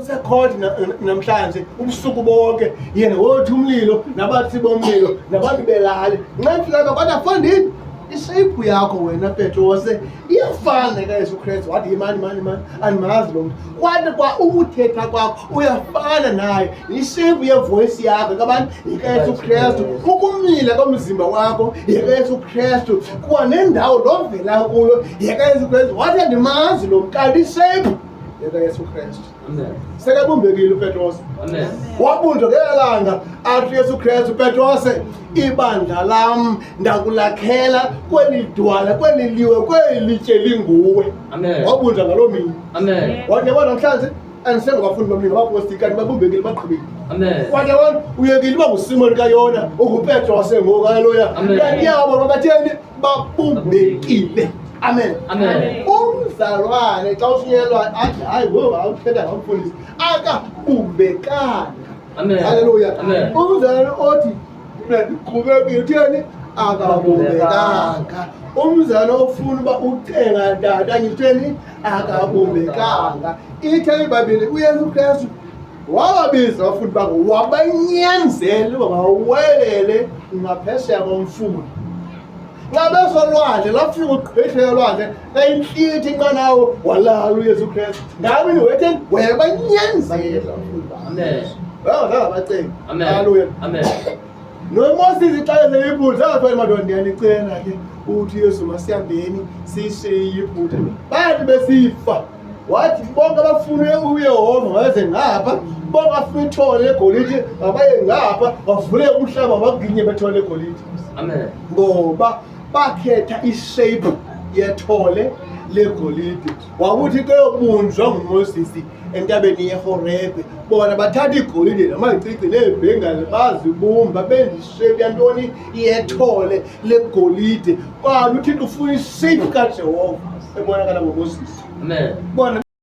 Sekhona namhlanje ubusuku bonke yena wothi umlilo nabathi bomlilo nabantu belale nqamhlaba kodwa fandini ishape yakho wena Petrose iyafana kaYesu Kristu wathi imani andimazi lo mntu kwathi kwa ukuthetha kwakho uyafana naye ishape yevoice yakho kabantu ikaYesu Kristu ukumila komzimba wakho yekaYesu Kristu kuba nendawo lovela kuyo yekaYesu Kristu wathi andimazi lo mntu ishape yekaYesu Kristu. Amen. Sekabumbekile uPetrose. Amen. Wabunjwa ngelanga athi Yesu Kristu Petrose ibandla lam ndakulakhela kweli dwala kweli liwe kweli litye linguwe. Amen. Wabunjwa ngaloo mini. Amen. Wathi yabona namhlanje andisengabafundi bamlilo bapostikani babumbekile baqhubile. Amen. Wathi yabona uyekile uba nguSimoni kaYona unguPetrose ngoku haleluya. Amen. Yabo babatheni babumbekile. Amen. Amen. Umzalwane xa usinyelwa athi hayi wo awuthetha ngamfundisi akabumbekanga. Amen. Haleluya. Amen. Umzalwane othi ndiqhubekile utheni akabumbekanga. Umzalwane ofuna uba ucenga tata ngitheni akabumbekanga. Ithe iBhayibhile uYesu Kristu wababiza abafundi bakhe wabanyanzela uba mawuwelele ngaphesheya komfula. Xa besolwandle lafika ugqithe olwandle layintlitha inqanawa walala uYesu Kristu ngabe niwetheni wayebanyanzela abafundi bakhe. Amen. Wangazangabacenga. Amen. Haleluya. Amen. NoMoses xa eseyibhudla zaphela madoda ndiyanicela ke uthi Yesu masihambeni sishiye ibhudla bathi besifa wathi bonke abafune uYehova mabaze ngapha bonke abafuna ithole legolide mabaye ngapha bavule umhlaba baginye bethole legolide. Amen. Ngoba bakhetha ishape yethole legolide wakuthi kuyobunjwa nguMoses entabeni yeHorebhe bona bathatha igolide namacici neebhengane bazibumba bendishape yantoni yethole legolide kwaluthi ufuna ishape kaJehova ebonakala ngoMoses. Amen. Bona